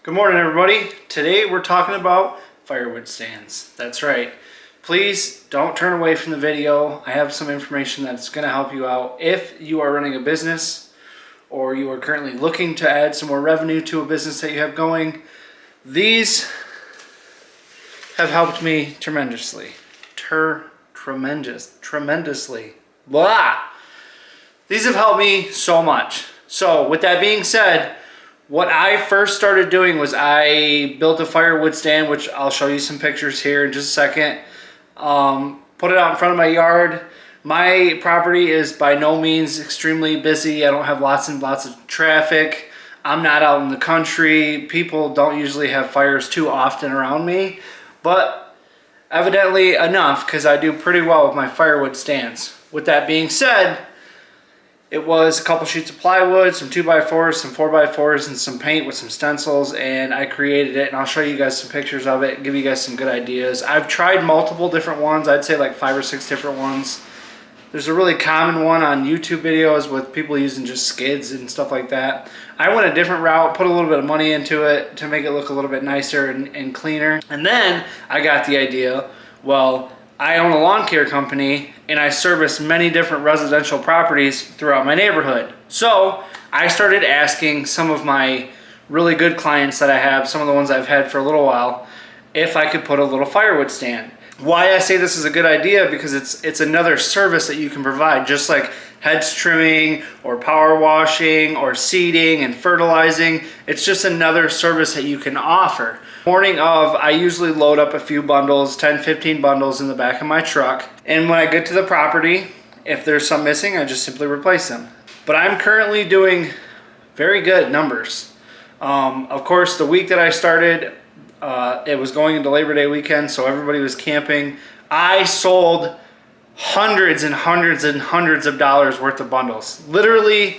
Good morning, everybody. Today we're talking about firewood stands. That's right. Please don't turn away from the video. I have some information that's going to help you out if you are running a business or you are currently looking to add some more revenue to a business that you have going. These have helped me tremendously. Tremendously. Blah! These have helped me so much. So with that being said, what I first started doing was I built a firewood stand, which I'll show you some pictures here in just a second. Put it out in front of my yard. My property is by no means extremely busy. I don't have lots and lots of traffic. I'm not out in the country. People don't usually have fires too often around me, but evidently enough because I do pretty well with my firewood stands. With that being said, it was a couple sheets of plywood, some 2x4s, some 4x4s, and some paint with some stencils, and I created it, and I'll show you guys some pictures of it, give you guys some good ideas. I've tried multiple different ones. I'd say like 5 or 6 different ones. There's a really common one on YouTube videos with people using just skids and stuff like that. I went a different route, put a little bit of money into it to make it look a little bit nicer and cleaner. And then I got the idea, well, I own a lawn care company and I service many different residential properties throughout my neighborhood. So I started asking some of my really good clients that I have, some of the ones I've had for a little while, if I could put a little firewood stand. Why I say this is a good idea, because it's another service that you can provide, just like hedge trimming or power washing or seeding and fertilizing. It's just another service that you can offer. Morning of, I usually load up a few bundles, 10-15 bundles in the back of my truck, and when I get to the property, if there's some missing, I just simply replace them. But I'm currently doing very good numbers. Of course, the week that I started, it was going into Labor Day weekend, so everybody was camping. I sold hundreds and hundreds and hundreds of dollars worth of bundles. Literally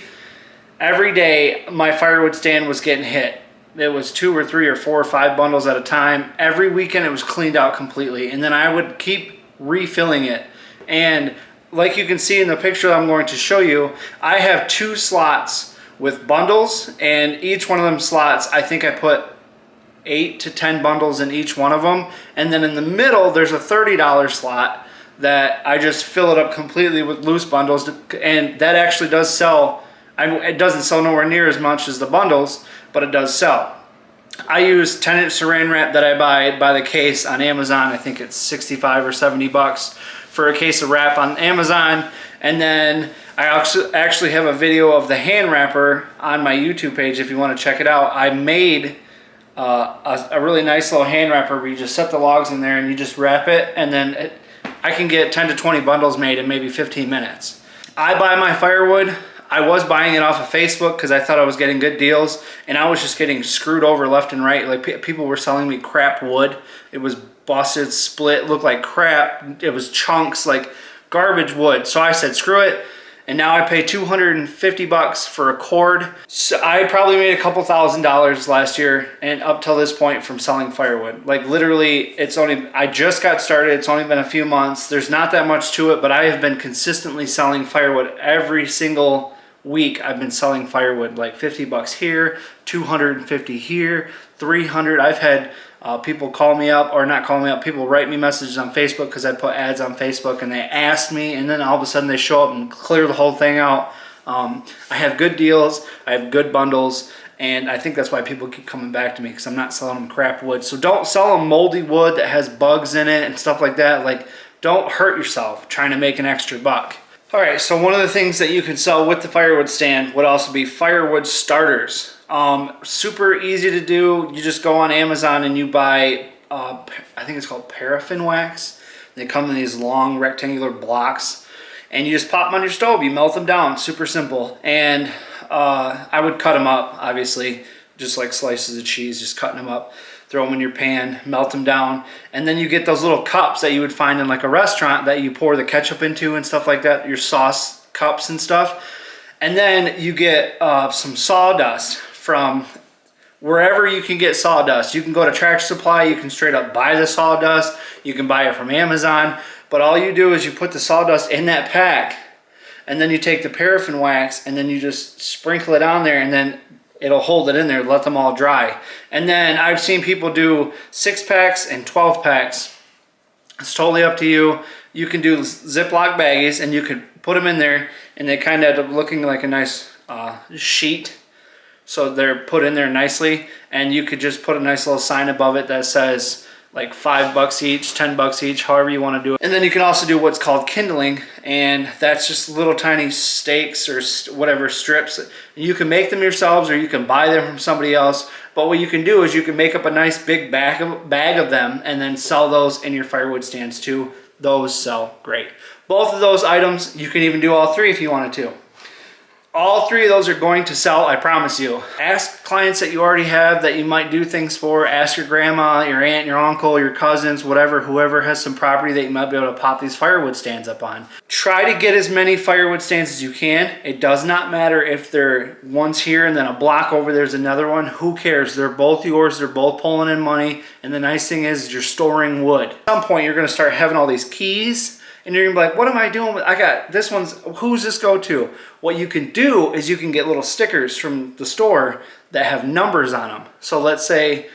every day my firewood stand was getting hit. It was 2 or 3 or 4 or 5 bundles at a time. Every weekend it was cleaned out completely, and then I would keep refilling it. And like you can see in the picture that I'm going to show you, I have 2 slots with bundles, and each one of them slots, I think I put 8 to 10 bundles in each one of them. And then in the middle there's a $30 slot that I just fill it up completely with loose bundles, and that actually does sell. It doesn't sell nowhere near as much as the bundles, but it does sell. I use 10-inch saran wrap that I buy by the case on Amazon. I think it's 65 or 70 bucks for a case of wrap on Amazon. And then I actually have a video of the hand wrapper on my YouTube page if you want to check it out. I made a really nice little hand wrapper where you just set the logs in there and you just wrap it, and then I can get 10 to 20 bundles made in maybe 15 minutes. I buy my firewood. I was buying it off of Facebook because I thought I was getting good deals, and I was just getting screwed over left and right. Like, people were selling me crap wood. It was busted, split, looked like crap. It was chunks, like garbage wood. So I said, screw it. And now I pay 250 bucks for a cord. So I probably made a couple $1,000s last year and up till this point from selling firewood. Like, literally, I just got started. It's only been a few months. There's not that much to it, but I have been consistently selling firewood every single week. I've been selling firewood, like 50 bucks here, 250 here, 300. I've had people call me up, or not call me up, people write me messages on Facebook because I put ads on Facebook, and they ask me, and then all of a sudden they show up and clear the whole thing out. I have good deals, I have good bundles, and I think that's why people keep coming back to me, because I'm not selling them crap wood. So don't sell them moldy wood that has bugs in it and stuff like that. Like, don't hurt yourself trying to make an extra buck. All right, so one of the things that you can sell with the firewood stand would also be firewood starters. Super easy to do. You just go on Amazon and you buy, I think it's called paraffin wax. They come in these long rectangular blocks, and you just pop them on your stove. You melt them down, super simple. And I would cut them up, obviously, just like slices of cheese, just cutting them up. Throw them in your pan, melt them down, and then you get those little cups that you would find in like a restaurant that you pour the ketchup into and stuff like that, your sauce cups and stuff. And then you get some sawdust from wherever you can get sawdust. You can go to Tractor Supply, you can straight up buy the sawdust, you can buy it from Amazon, but all you do is you put the sawdust in that pack, and then you take the paraffin wax and then you just sprinkle it on there, and then it'll hold it in there, let them all dry. And then I've seen people do 6-packs and 12-packs. It's totally up to you. You can do Ziploc baggies and you could put them in there and they kind of end up looking like a nice sheet. So they're put in there nicely, and you could just put a nice little sign above it that says like $5 each, $10 each, however you want to do it. And then you can also do what's called kindling, and that's just little tiny stakes or whatever strips. You can make them yourselves or you can buy them from somebody else. But what you can do is you can make up a nice big bag of them and then sell those in your firewood stands too. Those sell great. Both of those items, you can even do all three if you wanted to. All three of those are going to sell, I promise you. Ask clients that you already have that you might do things for. Ask your grandma, your aunt, your uncle, your cousins, whatever, whoever has some property that you might be able to pop these firewood stands up on. Try to get as many firewood stands as you can. It does not matter if they're one's here and then a block over there's another one. Who cares? They're both yours. They're both pulling in money. And the nice thing is you're storing wood. At some point, you're going to start having all these keys. And you're gonna be like, what am I doing with, I got this one's, who's this go to? What you can do is you can get little stickers from the store that have numbers on them. So let's say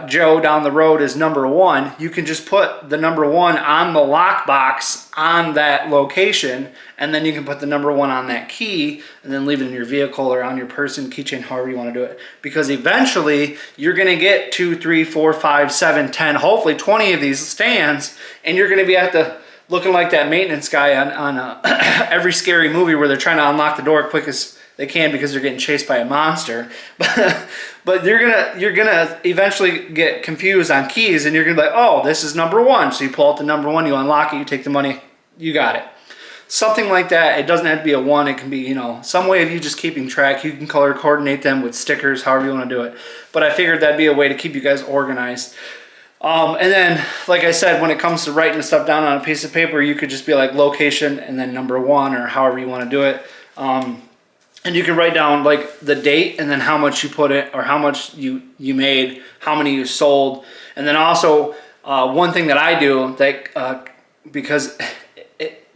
Joe down the road is number 1. You can just put the number 1 on the lockbox on that location, and then you can put the number 1 on that key and then leave it in your vehicle or on your person, keychain, however you want to do it. Because eventually you're going to get 2, 3, 4, 5, 7, 10, hopefully 20 of these stands, and you're going to be at the looking like that maintenance guy on every scary movie where they're trying to unlock the door quick as they can because they're getting chased by a monster. But you're gonna eventually get confused on keys, and you're gonna be like, oh, this is number 1. So you pull out the number 1, you unlock it, you take the money, you got it. Something like that. It doesn't have to be a 1. It can be, you know, some way of you just keeping track. You can color coordinate them with stickers, however you want to do it. But I figured that'd be a way to keep you guys organized. And then, like I said, when it comes to writing the stuff down on a piece of paper, you could just be like location and then number 1 or however you want to do it. And you can write down like the date and then how much you put it or how much you made, how many you sold. And then also one thing that I do that because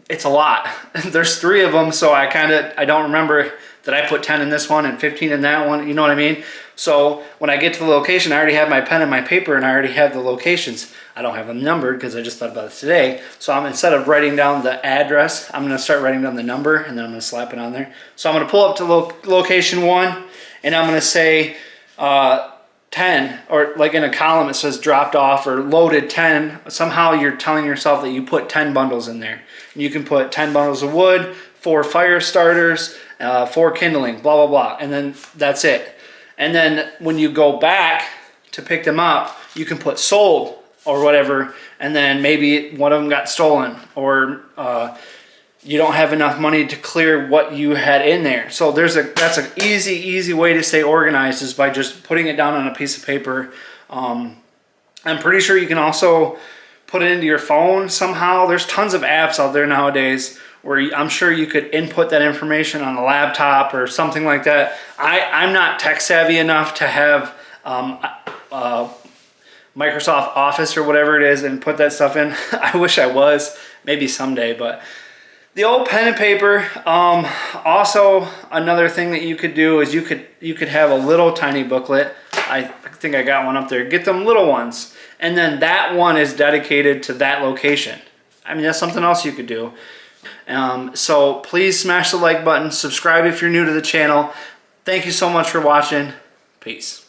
it's a lot. There's 3 of them, so I don't remember that I put 10 in this one and 15 in that one. You know what I mean? So when I get to the location, I already have my pen and my paper and I already have the locations. I don't have them numbered because I just thought about it today. So instead of writing down the address, I'm going to start writing down the number and then I'm going to slap it on there. So I'm going to pull up to location 1 and I'm going to say 10, or like in a column it says dropped off or loaded 10. Somehow you're telling yourself that you put 10 bundles in there. And you can put 10 bundles of wood, 4 fire starters, 4 kindling, blah, blah, blah. And then that's it. And then when you go back to pick them up, you can put sold or whatever, and then maybe one of them got stolen, or you don't have enough money to clear what you had in there. So that's an easy way to stay organized, is by just putting it down on a piece of paper. I'm pretty sure you can also put it into your phone somehow. There's tons of apps out there nowadays where I'm sure you could input that information on a laptop or something like that. I'm not tech savvy enough to have Microsoft Office or whatever it is and put that stuff in. I wish I was, maybe someday, but the old pen and paper. Also, another thing that you could do is you could have a little tiny booklet. I think I got one up there. Get them little ones, and then that one is dedicated to that location. I mean, that's something else you could do. So please smash the like button, subscribe if you're new to the channel. Thank you so much for watching. Peace.